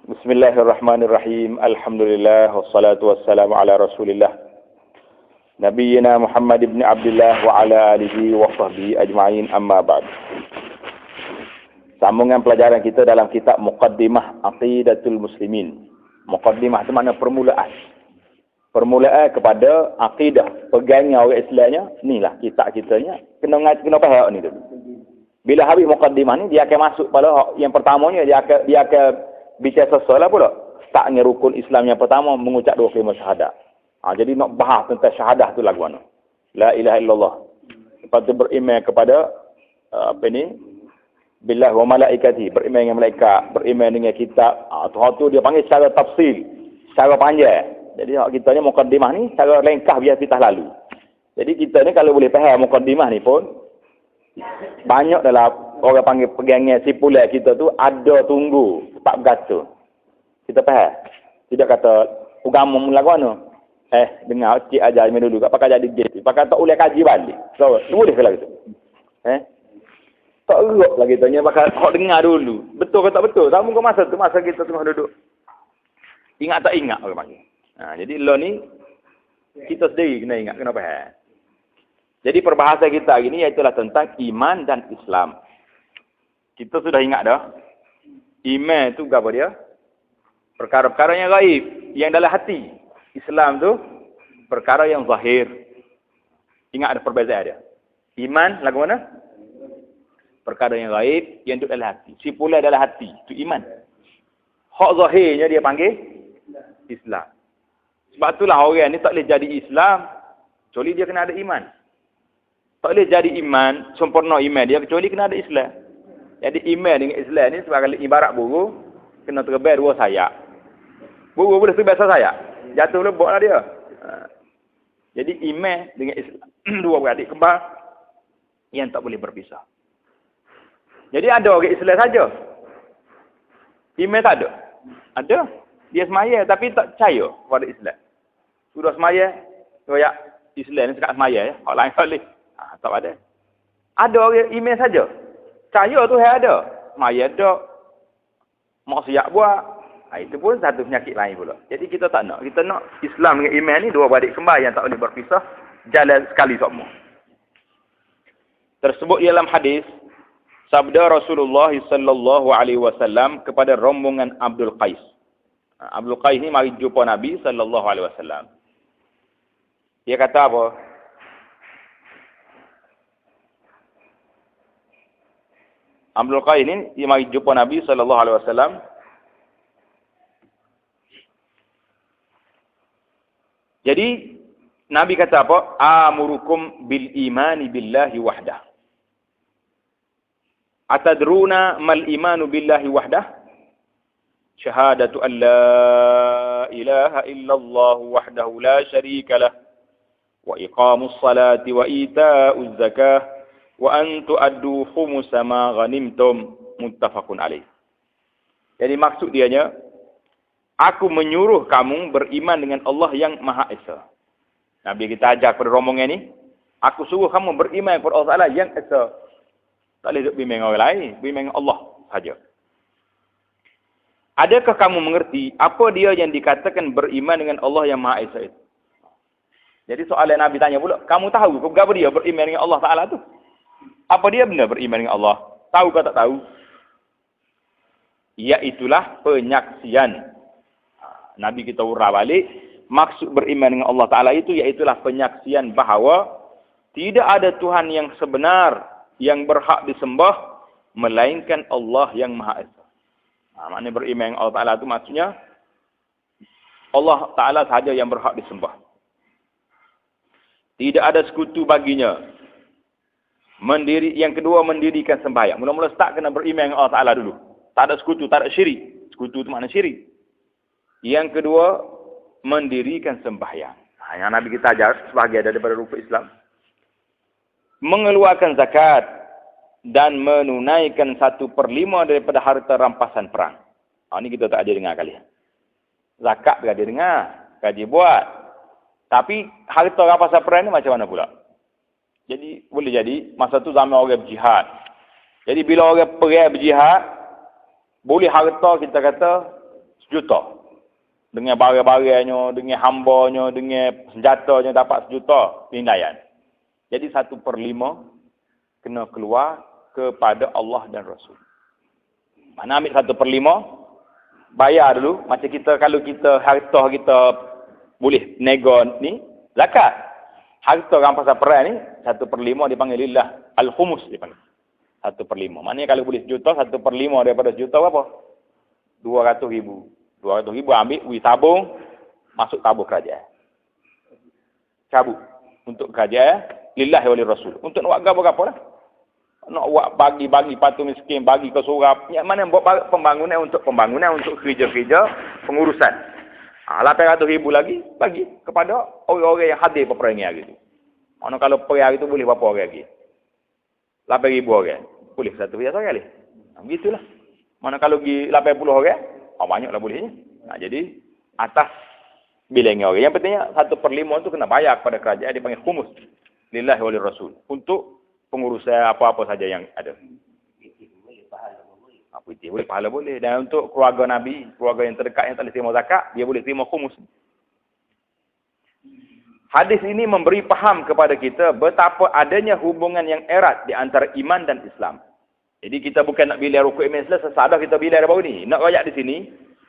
Bismillahirrahmanirrahim. Alhamdulillah wassalatu wassalamu ala Rasulillah. Nabiyyina Muhammad ibn Abdullah wa ala alihi wa sahbihi ajma'in, amma ba'd. Sambungan pelajaran kita dalam kitab Muqaddimah Aqidatul Muslimin. Muqaddimah itu makna permulaan. Permulaan kepada akidah, pegangnya orang Islamnya, inilah kitab kitanya. Kena faham ni dulu. Bila habis muqaddimah ni, dia akan masuk pada yang pertamanya, dia akan bicara sesuatu pula. Startnya rukun Islam yang pertama, mengucap dua kalimah syahadah. Jadi nak bahas tentang syahadah tu lagu mana. La ilaha illallah. Lepas tu beriman kepada, billah wa malaikati. Beriman dengan malaikat, beriman dengan kitab. Tu dia panggil secara tafsil, secara panjang. Jadi kita ni muqaddimah ni, secara lengkap biar kita lalu. Jadi kita ni kalau boleh faham muqaddimah ni pun, banyak dalam orang panggil pegangnya sipulan kita tu ada tunggu tak berkata. Kita faham. Tidak kata agama lagu mana. Dengar cik ajar ni dulu kat pakai jadi gitu. Pakai tak boleh kaji balik. So, boleh ke lagu tu? Tak erok lah kita nya pakai hok dengar dulu. Betul ke tak betul? Sama ke masa kita tengah duduk. Ingat tak ingat orang panggil. Jadi lo ni kita sendiri kena ingat, kena faham. Jadi perbahasan kita hari ini iaitulah tentang iman dan Islam. Kita sudah ingat dah. Iman tu apa dia? Perkara-perkara yang gaib, yang dalam hati. Islam tu perkara yang zahir. Ingat ada perbezaan dia. Iman lagu mana? Perkara yang gaib, yang duduk dalam hati. Sipulan dalam hati, itu iman. Hak zahirnya dia panggil Islam. Sebab itulah orang ni tak boleh jadi Islam kecuali dia kena ada iman. Tak boleh jadi iman, sempurna iman dia kecuali kena ada Islam. Jadi iman dengan Islam ni sebagai ibarat burung kena terbang dua sayap. Burung boleh terbang satu sayap, jatuh lebok lah dia. Jadi iman dengan Islam dua beradik kembar yang tak boleh berpisah. Jadi ada orang Islam saja. Iman tak ada. Ada. Dia semaya tapi tak percaya pada Islam. Sudah semaya, royak Islam ni sekat semaya ya. Orang lain tak boleh. Tak ada. Ada orang iman saja. Percaya tu ada. Semaya ada. Maksiat buat. Itu pun satu penyakit lain pula. Jadi kita tak nak. Kita nak Islam dengan iman ni dua beradik kembar yang tak boleh berpisah. Jalan sekali semua. Tersebut dalam hadis sabda Rasulullah sallallahu alaihi wasallam kepada rombongan Abdul Qais. Abdul Qais ni mari jumpa Nabi sallallahu alaihi wasallam. Dia kata apa? Abdul Qais ni dia mari jumpa Nabi sallallahu alaihi wasallam. Jadi Nabi kata apa? Amurukum bil imani billahi wahdah. Atadruna mal imanu billahi wahdah? Syahadatu an la ilaha illallah wahdahu la syarika lah. Wa iqamus salati wa ita'uz zakah. Wa an tu'addu khumusa ma ghanimtum. Muttafaqun alaih. Jadi maksud dianya, aku menyuruh kamu beriman dengan Allah yang Maha Esa. Nabi kita ajar kepada rombongan ni, aku suruh kamu beriman kepada Allah Ta'ala yang Esa. Tak boleh duduk bimbing orang lain, bimbing Allah saja. Adakah kamu mengerti apa dia yang dikatakan beriman dengan Allah yang Maha Esa itu? Jadi soalan Nabi tanya pula, kamu tahu ke apa dia beriman dengan Allah Ta'ala tu? Apa dia benar beriman dengan Allah? Tahu ke tak tahu? Iaitulah penyaksian. Nabi kita urah balik, maksud beriman dengan Allah Ta'ala itu iaitulah penyaksian bahawa tidak ada Tuhan yang sebenar yang berhak disembah melainkan Allah yang Maha Esa. Maknanya beriman dengan Allah Ta'ala itu maksudnya Allah Ta'ala sahaja yang berhak disembah. Tidak ada sekutu baginya. Yang kedua mendirikan sembahyang. Mula-mula start kena beriman dengan Allah Ta'ala dulu. Tak ada sekutu, tak ada syirik. Sekutu itu makna syirik. Yang kedua mendirikan sembahyang. Yang Nabi kita ajar sebahagian daripada rukun Islam. Mengeluarkan zakat dan menunaikan 1/5 daripada harta rampasan perang. Ini kita tak ada dengar kali. Zakat tak ada dengar, kaji buat. Tapi harta rampasan perang ni macam mana pula? Jadi boleh jadi masa tu zaman orang berjihad. Jadi bila orang perang berjihad, boleh harta kita kata sejuta. Dengan barang-barangnya, dengan hambanya, dengan senjatanya dapat sejuta penilaian. Jadi 1/5 kena keluar kepada Allah dan Rasul. Mana ambil 1/5, bayar dulu. Macam kita, kalau kita, harta kita boleh nego ni, zakat. Harta rampasan perang ni, 1/5 dipanggil lillah. Al-Khumus dipanggil. 1/5. Maknanya kalau boleh sejuta, 1/5 daripada sejuta berapa? 200,000. 200,000 ambil, tabung, masuk tabung kerajaan. Cabut. Untuk kerajaan, lillah wali Rasul. Untuk nak buat berapa lah? Nak buat bagi patu miskin, bagi ke surau. Yang mana buat pembangunan, untuk kerja-kerja, pengurusan. 800,000 lagi, bagi kepada orang-orang yang hadir peperangan hari itu. Mana kalau perang hari itu boleh berapa orang lagi? 8,000 orang. Boleh satu biasa kali. Begitulah. Mana kalau pergi 80 orang, banyaklah bolehnya. Jadi, atas bilangan orang. Yang pentingnya 1/5 itu kena bayar kepada kerajaan, dipanggil khumus. Lillahi wali Rasul. Untuk pengurusan apa-apa saja yang ada. Putih boleh, pahala boleh. Dan untuk keluarga Nabi, keluarga yang terdekat yang tak boleh terima zakat, dia boleh terima khumus. Hadis ini memberi faham kepada kita betapa adanya hubungan yang erat di antara iman dan Islam. Jadi kita bukan nak bilang rukun iman Islam, sesadah kita bilang dari bawah ni. Nak rakyat di sini,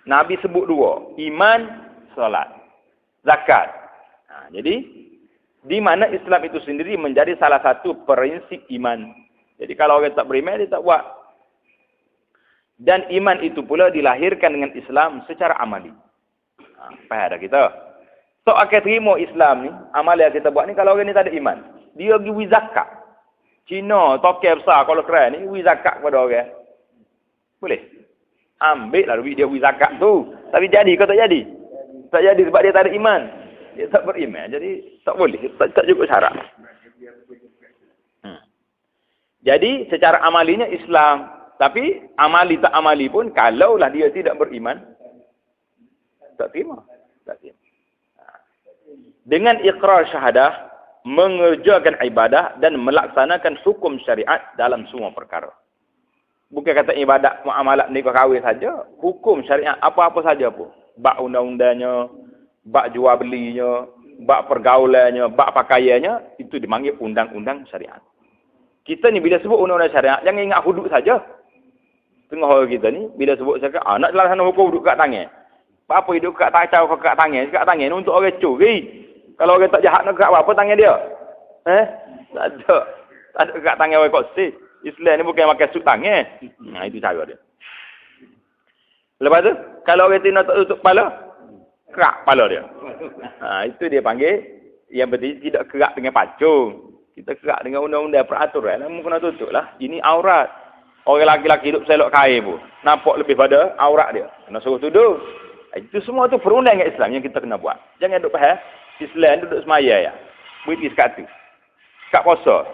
Nabi sebut dua. Iman, solat, zakat. Jadi, di mana Islam itu sendiri menjadi salah satu prinsip iman. Jadi kalau orang tak beriman, dia tak buat. Dan iman itu pula dilahirkan dengan Islam secara amali. Faham dah kita? So, akan terima Islam ni, amal yang kita buat ni, kalau orang ni tak ada iman, dia pergi zakat. Cina, tokel besar, kalau keren ni, zakat kepada orang. Boleh? Ambil lah duit dia zakat tu. Tapi jadi ke tak jadi? Tak jadi sebab dia tak ada iman. Dia tak beriman. Jadi, tak boleh. Tak cukup syarat. Jadi, secara amalinya Islam. Tapi, amali tak amali pun, kalaulah dia tidak beriman, tak terima. Tak terima. Dengan iqrar syahadah, mengerjakan ibadah dan melaksanakan hukum syariat dalam semua perkara. Bukan kata ibadat, muamalat, nikah kahwin saja. Hukum syariat apa-apa saja pun. Bak undang-undangnya, bak jual belinya, bak pergaulannya, bak pakaiannya, itu dipanggil undang-undang syariat. Kita ni bila sebut undang-undang syariat, jangan ingat hudud saja. Tengah orang kita ni, bila sebut cakap, nak laksana hukum duduk kat tangan. Apa hidup kat tangan, kat tangan? Kat tangan ni untuk orang curi. Kalau orang tak jahat nak kat apa tangan dia? Tak ada. Tak ada kat tangan orang kosi. Islam ni bukan pakai sut tangan. Itu cara dia. Lepas tu, kalau orang tina tak tutup kepala, kerak kepala dia. Itu dia panggil, yang berarti tidak kerak dengan pacung. Kita kerak dengan undang-undang peraturan. Namun kena tutup lah. Ini aurat. Orang lelaki-lelaki hidup selok kain pun. Nampak lebih pada aurat dia. Kena suruh tuduh. Itu semua tu perundangan Islam yang kita kena buat. Jangan duduk faham. Islam duduk semaya ya. Berhenti sekatu. Kat puasa.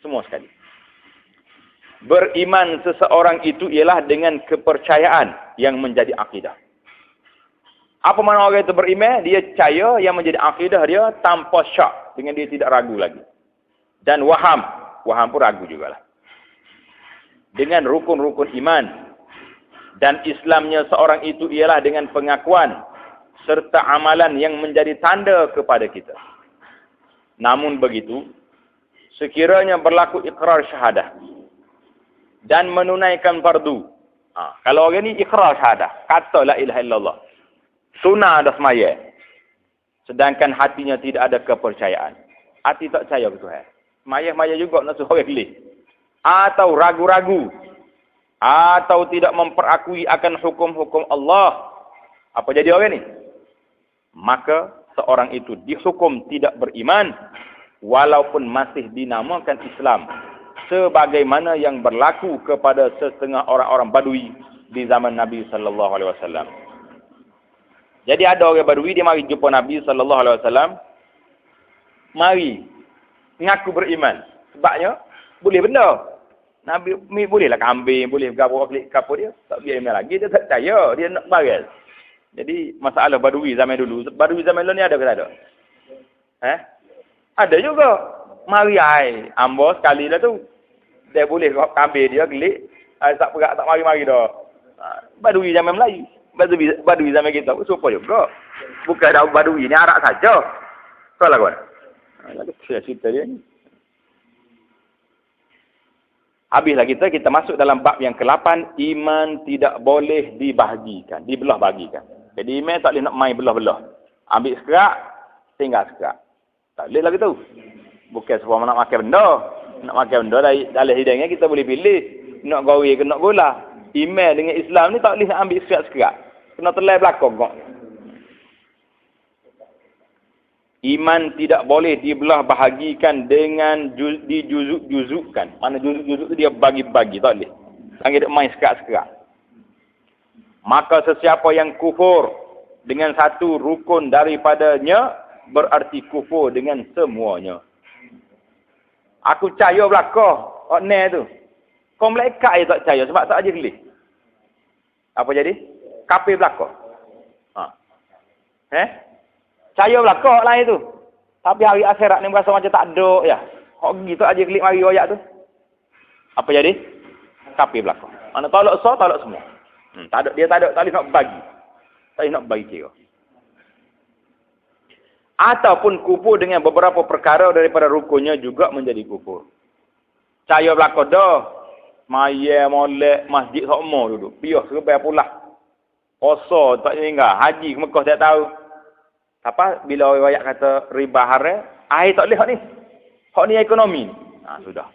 Semua sekali. Beriman seseorang itu ialah dengan kepercayaan yang menjadi akidah. Apa makna orang itu beriman? Dia percaya yang menjadi akidah dia tanpa syak. Dengan dia tidak ragu lagi. Dan waham. Waham pun ragu jugalah. Dengan rukun-rukun iman. Dan Islamnya seorang itu ialah dengan pengakuan serta amalan yang menjadi tanda kepada kita. Namun begitu, sekiranya berlaku ikrar syahadah dan menunaikan fardu. Kalau orang ni ikrar syahadah, kata la ilaha illallah, sunnah dah semaya, sedangkan hatinya tidak ada kepercayaan. Hati tak percaya ke Tuhan. Maya-maya juga nak suruh orang pilih. Atau ragu-ragu. Atau tidak memperakui akan hukum-hukum Allah. Apa jadi orang ni? Maka seorang itu dihukum tidak beriman walaupun masih dinamakan Islam. Sebagaimana yang berlaku kepada setengah orang-orang Badui di zaman Nabi SAW. Jadi ada orang Badui, dia mari jumpa Nabi SAW. Mari ngaku beriman. Sebabnya boleh benda. Nabi bolehlah kambing, boleh gapo klik kapur dia. Tak biar iman lagi, dia tak percaya, dia nak bagal. Jadi masalah Badui zaman dulu. Badui zaman dulu ni ada ke tak ada? Ada juga. Mari ai, ambo sekali dah tu. Dia boleh kambing dia klik, tak perak tak mari-mari dah. Badui zaman Melayu. Badui zaman kita pun serupa juga. Bukan ada badui ni Arab saja. Salah kawan. Lalu saya cerita dia ni. Habislah kita masuk dalam bab yang ke-8, iman tidak boleh dibahagikan, dibelah bahagikan. Jadi iman tak boleh nak main belah-belah. Ambil sekerak, tinggal sekerak. Tak boleh lagi tu. Bukan semua nak makan benda. Nak makan benda dalam hidangnya kita boleh pilih. Nak goreng ke nak bola. Iman dengan Islam ni tak boleh nak ambil sekerak-sekerak. Kena telai belakang kok. Iman tidak boleh dibelah bahagikan dengan dijuzuk-juzukkan. Mana juzuk-juzuk tu dia bagi-bagi, tak boleh. Tangan dia main sekerak-sekerak. Maka sesiapa yang kufur dengan satu rukun daripadanya, berarti kufur dengan semuanya. Aku percaya belakang, okneh tu. Kau malaikat je tak percaya sebab tak aja gelih. Apa jadi? Kafir belakang. Percaya belakang lain tu. Tapi hari akhirat ni berasa macam tak ada ya. Kok gitu aja klik mari royak tu. Apa jadi? Kafir belakang. Mana tolak tolak semua. Tak boleh nak bagi. Tak boleh nak bagi kira. Ataupun kufur dengan beberapa perkara daripada rukunnya juga menjadi kufur. Percaya belakang dah. Maya molek masjid semua duduk. Piah serba pula. Puasa tak tinggal. Haji ke Mekah tak tahu. Apa bila orang royak kata riba haram, air tak boleh hak ni. Hak ni ekonomi. Sudah.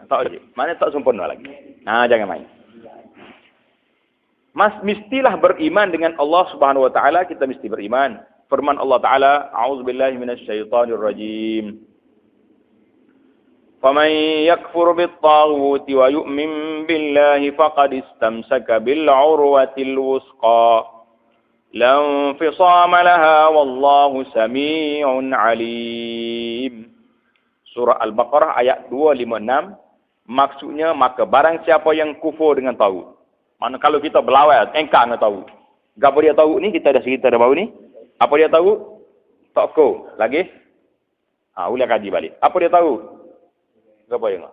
Tak boleh. Mana tak sempurna lagi. Jangan main. Mestilah beriman dengan Allah Subhanahu wa taala, kita mesti beriman. Firman Allah Taala, "A'udzubillahi minasyaitonir rajim. Faman yakfur bit-taghuti wa yu'min billahi faqad istamsaka bil 'urwatil wusqa. La infisama laha wallahu samii'un 'alim." Surah Al-Baqarah ayat 256. Maksudnya, maka barang siapa yang kufur dengan taghut. Mana kalau kita berlawan, engkar dengan taghut. Gapo dia taghut ni? Kita dah cerita dah baru ni. Apa dia tahu? Toko. Lagi? Ulang kaji balik. Apa dia tahu? Apa yang?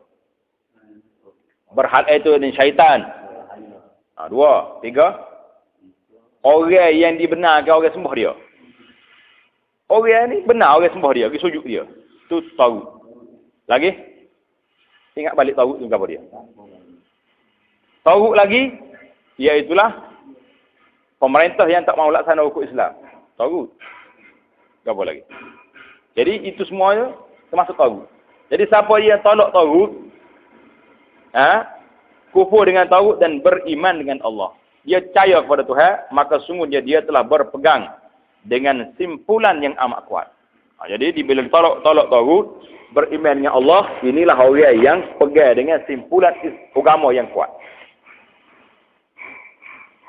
Berhal itu dengan syaitan. 2, 3. Orang yang dibenarkan orang sembah dia. Orang ni benar orang sembah dia, pergi sujud dia. Tu tahu. Lagi? Ingat balik tahu tu apa dia? Tahu lagi, iaitulah pemerintah yang tak mahu laksana hukum Islam. Tahu. Apa lagi? Jadi itu semuanya termasuk tahu. Jadi siapa yang tolak tahu, kufur dengan tahu dan beriman dengan Allah. Dia percaya kepada Tuhan, maka sungguhnya dia telah berpegang dengan simpulan yang amat kuat. Jadi bila tolak tahu, beriman dengan Allah, inilah orang yang pegang dengan simpulan agama yang kuat.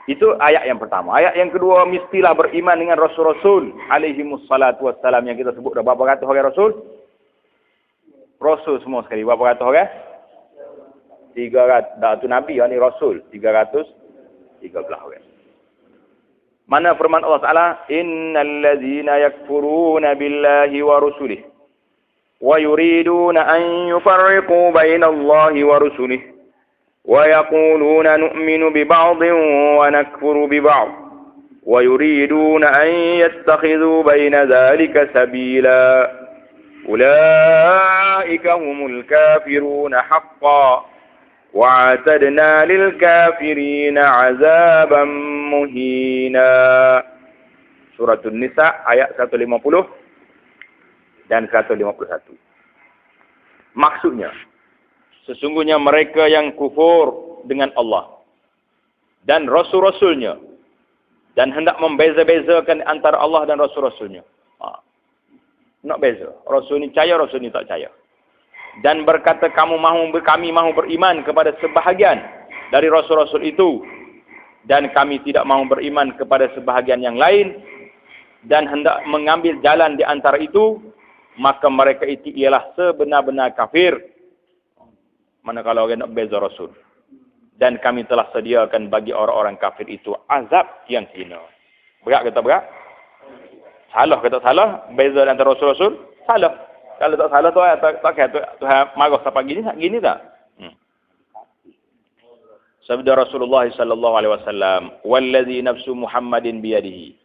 Itu ayat yang pertama. Ayat yang kedua, mestilah beriman dengan Rasul-Rasul alaihimussalatu wassalam yang kita sebut dah. Berapa ratus orang Rasul? Rasul semua sekali. Berapa ratus orang? 300. Dah tu Nabi, ni Rasul. 313 orang. Mana firman Allah Ta'ala? Innal ladzina yakfuruna billahi wa rusulih wa yuriduna an yufarriqu bainallahi wa rusulih. وَيَقُولُونَ نُؤْمِنُ بِبَعْضٍ وَنَكْفُرُ بِبَعْضٍ وَيُرِيدُونَ أَنْ يَتَّخِذُوا بَيْنَ ذَلِكَ سَبِيلًا أُولَئِكَ هُمُ الْكَافِرُونَ حَقًّا وَأَعْتَدْنَا لِلْكَافِرِينَ عَذَابًا مُهِينًا. Surah An-Nisa ayat 150 dan 151. Maksudnya, sesungguhnya mereka yang kufur dengan Allah dan Rasul-Rasulnya dan hendak membeza-bezakan antara Allah dan Rasul-Rasulnya. Nak beza. Rasul ni percaya, Rasul ni tak percaya. Dan berkata kami mahu beriman kepada sebahagian dari Rasul-Rasul itu dan kami tidak mahu beriman kepada sebahagian yang lain dan hendak mengambil jalan di antara itu, maka mereka itu ialah sebenar-benar kafir. Manakala orang nak beza Rasul. Dan kami telah sediakan bagi orang-orang kafir itu azab yang hina. Berat ke tak berat? Salah ke tak salah? Beza antara Rasul-Rasul? Salah. Kalau tak salah tak kata Tuhan marah siapa gini tak? Sabda Rasulullah sallallahu alaihi wasallam, "Wallazi nafsu Muhammadin biyadihi,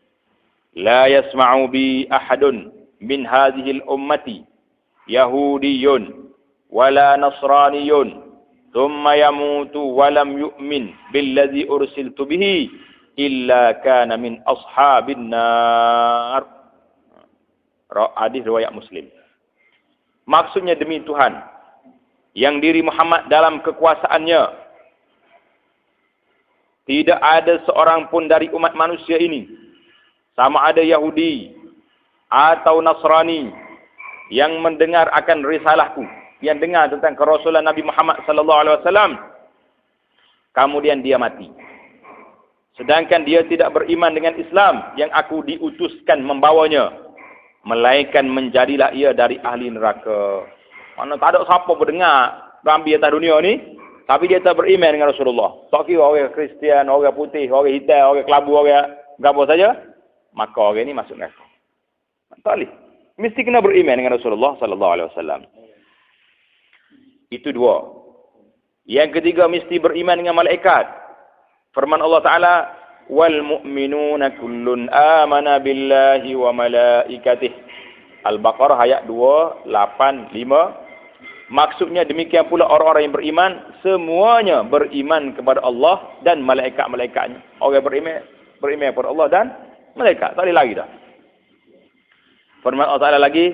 la yasma'u bi ahadun min hadhihi al-ummati yahudiyyun wala nasraniyyun thumma yamutu wa lam yu'min billadzi ursiltu bihi illa kana min ashabin nar." Hadis riwayat Muslim. Maksudnya demi Tuhan yang diri Muhammad dalam kekuasaannya, tidak ada seorang pun dari umat manusia ini, sama ada Yahudi atau Nasrani, yang mendengar akan risalahku, yang dengar tentang kerasulan Nabi Muhammad sallallahu alaihi wasallam, kemudian dia mati, sedangkan dia tidak beriman dengan Islam yang aku diutuskan membawanya, melainkan menjadilah ia dari ahli neraka. Mana tak ada siapa berdengar Nabi atas dunia ni, tapi dia tak beriman dengan Rasulullah. Tak kira orang Kristian, orang putih, orang hitam, orang kelabu, orang apa saja, maka orang ni masuk neraka. Tak boleh. Mesti kena beriman dengan Rasulullah sallallahu alaihi wasallam. Itu dua. Yang ketiga, mesti beriman dengan malaikat. Firman Allah Taala, "Wal mu'minuna kullun amana billahi wa malaikatihi." Al-Baqarah ayat 285. Maksudnya demikian pula orang-orang yang beriman, semuanya beriman kepada Allah dan malaikat-malaikatnya. Orang beriman kepada Allah dan malaikat. Tak boleh lagi dah. Firman Allah Ta'ala lagi,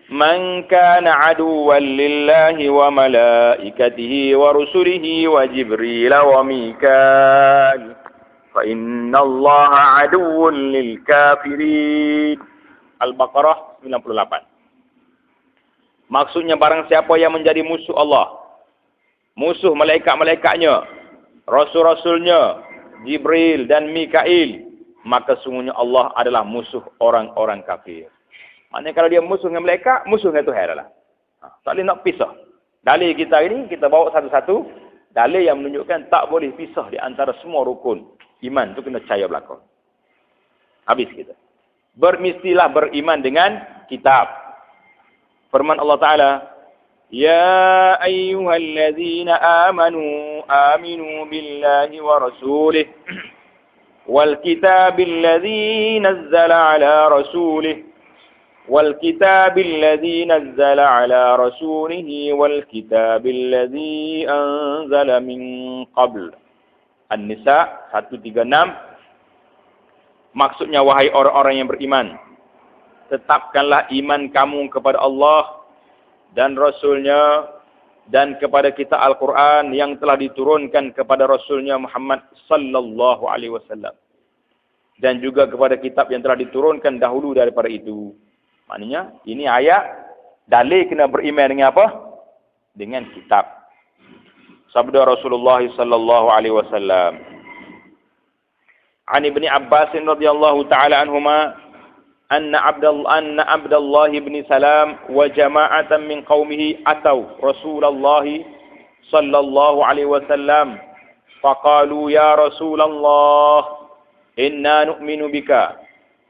"Man kana aduwwan lillahi wa malaikatihi wa rusulihi wa Jibril wa Mikal, fa inna Allaha aduwwun lil kafirin." Al-Baqarah 98. Maksudnya barang siapa yang menjadi musuh Allah, musuh malaikat-malaikatnya, rasul-rasulnya, Jibril dan Mikail, maka sungguhnya Allah adalah musuh orang-orang kafir. Maknanya kalau dia musuh dengan malaikat, musuh dengan Tuhan adalah. Tak boleh nak pisah. Dalil kita ini, kita bawa satu-satu. Dalil yang menunjukkan tak boleh pisah di antara semua rukun iman. Itu kena percaya belakang. Habis kita. Mestilah beriman dengan kitab. Firman Allah Ta'ala, "Ya ayyuhalladzina amanu aminu billahi wa rasulih wal kitabil ladzi nazzala ala rasulih wal kitabil ladzi nazzala ala rasulihi wal kitabil ladzi anzala min qabl." An-Nisa 136. Maksudnya, wahai orang-orang yang beriman, tetapkanlah iman kamu kepada Allah dan Rasulnya dan kepada kitab Al-Quran yang telah diturunkan kepada Rasulnya Muhammad sallallahu alaihi wasallam, dan juga kepada kitab yang telah diturunkan dahulu daripada itu. Maknanya ini ayat dalil kena beriman dengan apa? Dengan kitab. Sabda Rasulullah sallallahu alaihi wasallam, "An Ibni Abbas radhiyallahu taala anhuma anna Abdullah bin Salam wa jama'atan min qaumihi atau Rasulullah sallallahu alaihi wasallam faqalu ya Rasulullah inna nu'minu bika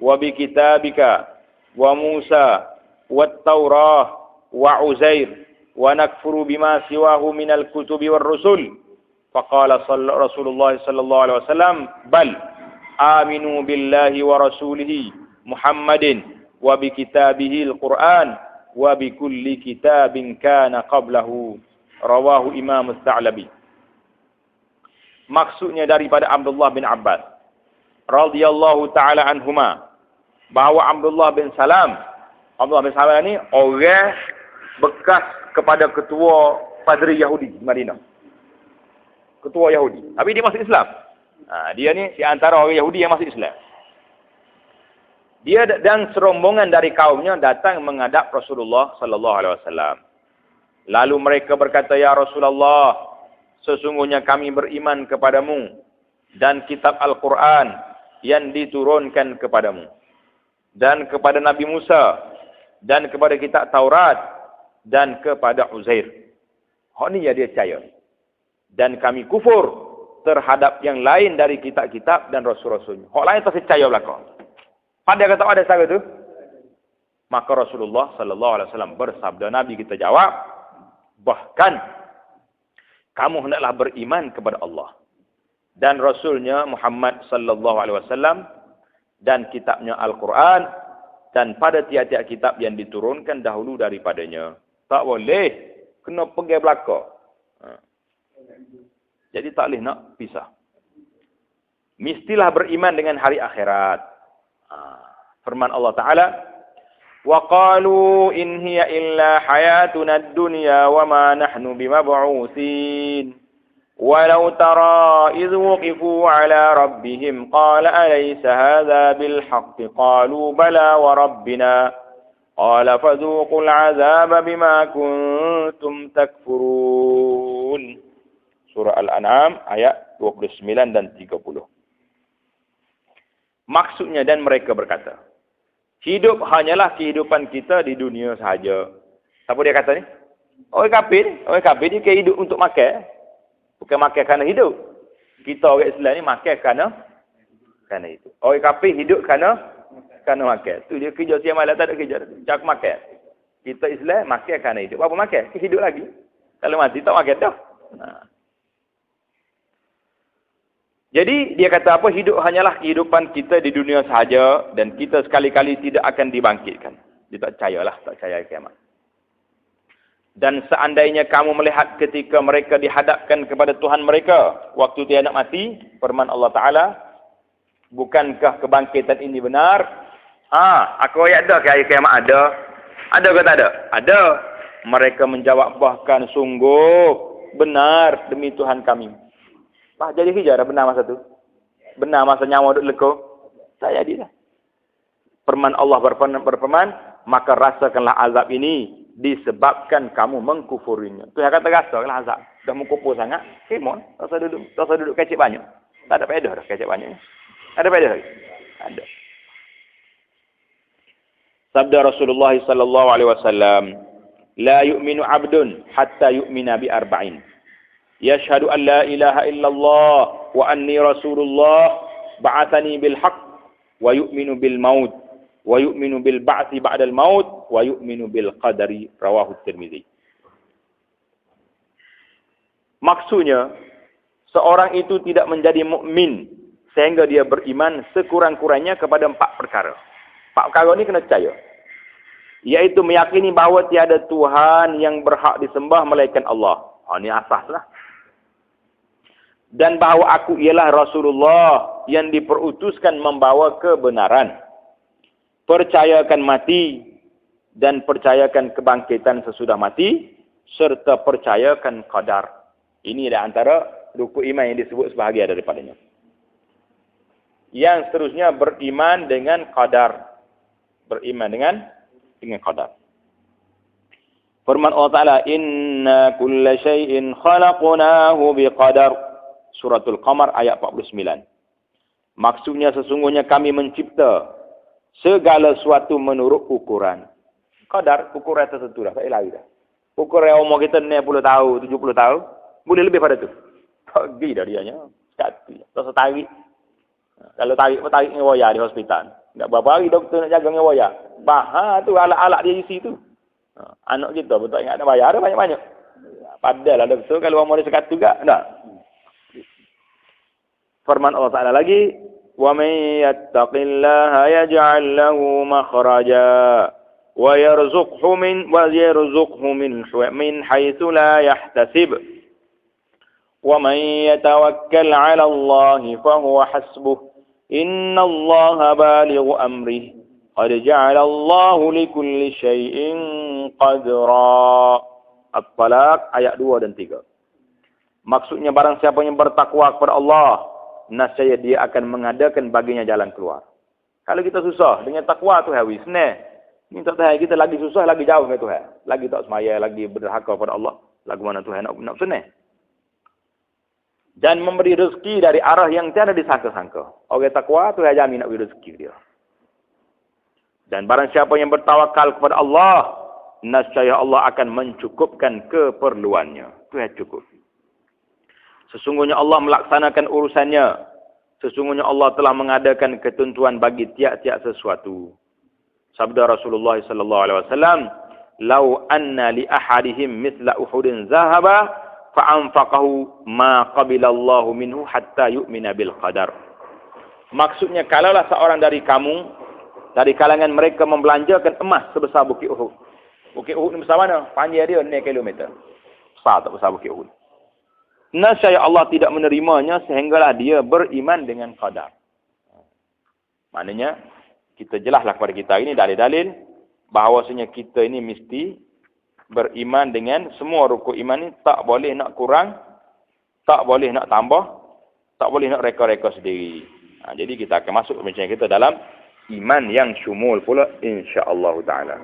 wa bi kitabika wa Musa wat Taurah wa Uzair wa nakfuru bima siwahu minal kutubi war rusul." Faqala Rasulullah sallallahu alaihi wasallam, "Bal aminu billahi wa rasulihi Muhammadin wa bi kitabihi al-Quran wa bi kulli kitabin kana qablahu." Rawahu Imam As-Sa'labi. Maksudnya daripada Abdullah bin Abbas radhiyallahu taala anhuma, bahawa Abdullah bin Salam ni orang bekas kepada ketua padri Yahudi di Madinah. Ketua Yahudi. Tapi dia masuk Islam. Dia ni di antara orang Yahudi yang masuk Islam. Dia dan serombongan dari kaumnya datang menghadap Rasulullah sallallahu alaihi wasallam. Lalu mereka berkata, "Ya Rasulullah, sesungguhnya kami beriman kepadamu dan kitab Al-Quran yang diturunkan kepadamu, dan kepada Nabi Musa, dan kepada kitab Taurat, dan kepada Uzair." Ini ya dia percaya. Dan kami kufur terhadap yang lain dari kitab-kitab dan rasul-rasulnya. Hak lain tak percaya belakang. Pada kata ada cara tu, maka Rasulullah sallallahu alaihi wasallam bersabda, Nabi kita jawab, bahkan kamu hendaklah beriman kepada Allah dan Rasulnya Muhammad sallallahu alaihi wasallam dan kitabnya Al-Quran dan pada tiap-tiap kitab yang diturunkan dahulu daripadanya. Tak boleh. Kena pergi belakang. Jadi tak boleh nak pisah. Mestilah beriman dengan hari akhirat. Firman Allah Ta'ala, وَقَالُوا إِنْ هِيَ إِلَّا حَيَاتُنَا الدُّنْيَا وَمَا نَحْنُ بِمَبْعُوثِينَ وَلَوْ تَرَى إِذْ وُقِفُوا عَلَى رَبِّهِمْ قَالَ أَلَيْسَ هَذَا بِالْحَقِّ قَالُوا بَلَى وَرَبِّنَا قَالَ فَذُوقُوا الْعَذَابَ بِمَا كُنْتُمْ تَكْفُرُونَ. Surah Al-An'am ayat 29 dan 30. Maksudnya, dan mereka berkata, hidup hanyalah kehidupan kita di dunia sahaja. Siapa dia kata ni? Orang kafir ni ke hidup untuk makan. Bukan makan kerana hidup. Kita orang Islam ni makan kerana itu. Orang kafir hidup kerana makan. Tu dia kerja siang malam tak ada kerja. Cak makan. Kita Islam makan kerana hidup. Apa makan? Hidup lagi. Kalau mati tak makan dah. Jadi dia kata apa? Hidup hanyalah kehidupan kita di dunia sahaja dan kita sekali-kali tidak akan dibangkitkan. Dia tak percaya kiamat. Dan seandainya kamu melihat ketika mereka dihadapkan kepada Tuhan mereka waktu dia nak mati, firman Allah Ta'ala, bukankah kebangkitan ini benar? Aku ayat ada ke hari kiamat ada? Ada ke tak ada? Ada. Mereka menjawab, bahkan sungguh benar demi Tuhan kami. Jadi hijau dah benar masa tu. Benar masa nyawa duduk leko. Tak jadi dah. Firman Allah berfirman, maka rasakanlah azab ini disebabkan kamu mengkufurinya. Tu yang kata rasakanlah azab. Dah mengkufur sangat. Kemon. Tak usah duduk kecik banyak. Tak ada faedah dah kecik banyak. Ada faedah lagi? Ada. Sabda Rasulullah sallallahu alaihi wasallam, la yu'minu 'abdun hatta yu'mina bi arba'in. Yashhadu an la ilaha illallah wa anni rasulullah ba'athani bil haqq wa yu'minu bil maut wa yu'minu bil ba'thi ba'dal maut wa yu'minu bil qadari, rawahu Tirmizi. Maksudnya, seorang itu tidak menjadi mukmin sehingga dia beriman sekurang-kurangnya kepada 4 perkara. 4 perkara ni kena percaya. Iaitu meyakini bahawa tiada Tuhan yang berhak disembah melainkan Allah. Ini asaslah. Dan bahawa aku ialah Rasulullah yang diperutuskan membawa kebenaran. Percayakan mati dan percayakan kebangkitan sesudah mati serta percayakan qadar. Ini adalah antara rukun iman yang disebut sebahagian daripadanya. Yang seterusnya beriman dengan qadar. Beriman dengan qadar. Firman Allah Ta'ala, inna kulla syai'in khalaqnahu biqadar. Suratul Qamar ayat 49. Maksudnya sesungguhnya kami mencipta segala sesuatu menurut ukuran. Qadar, ukuran tertentu dah. Tak lari dah. Ukuran umur kita 60 tahun, 70 tahun. Boleh lebih pada tu. Tak pergi dah dianya. Sekati. Tak usah tarik. Kalau tarik dengan wayar di hospital. Tak berapa hari doktor nak jaga dengan wayar. Tu alat-alat dia isi tu. Anak kita betul ingat nak bayar ada banyak-banyak. Padahal doktor kalau umur dia sekatu juga. Tak. Firman Allah Ta'ala lagi, وَمَنْ يَتَّقِ اللَّهَ يَجْعَلْ لَهُ مَخْرَجًا وَيَرْزُقْهُ مِنْ حَيْثُ لَا يَحْتَسِبُ وَمَنْ يَتَوَكَّلْ عَلَى اللَّهِ فَهُوَ حَسْبُهُ إِنَّ اللَّهَ بَالِغُ أَمْرِهِ قَدْ جَعَلَ اللَّهُ لِكُلِّ شَيْءٍ قَدْرًا. At-Talaq ayat 2 dan 3. Maksudnya barang siapa yang bertakwa kepada Allah, nascaya dia akan mengadakan baginya jalan keluar. Kalau kita susah dengan takwa tu hawi senang. Minta Tuhan kita lagi susah, lagi jauh dengan Tuhan. Lagi tak semaya, lagi berderhaka kepada Allah. Lagu mana Tuhan nak senang. Dan memberi rezeki dari arah yang tiada disangka-sangka. Orang takwa Tuhan jamin nak beri rezeki dia. Dan barang siapa yang bertawakal kepada Allah, nascaya Allah akan mencukupkan keperluannya. Tuhan cukup. Sesungguhnya Allah melaksanakan urusannya. Sesungguhnya Allah telah mengadakan ketentuan bagi tiap-tiap sesuatu. Sabda Rasulullah sallallahu alaihi wasallam, "Lau anna li ahadihim mithla Uhudin zahaba fa'anfaqahu ma qabilallahu minhu hatta yu'mina bil qadar. Maksudnya kalaulah seorang dari kamu, dari kalangan mereka membelanjakan emas sebesar Bukit Uhud. Bukit Uhud ni besar mana? Panjang dia 6 kilometer. Besar tak besar Bukit Uhud. Nascaya Allah tidak menerimanya sehinggalah dia beriman dengan qadar. Maknanya, kita jelaslah kepada kita ini dalil-dalil bahawasanya kita ini mesti beriman dengan semua rukun iman ni, tak boleh nak kurang, tak boleh nak tambah, tak boleh nak reka-reka sendiri. Jadi kita akan masuk perbincangan kita dalam iman yang syumul pula insya-Allah taala.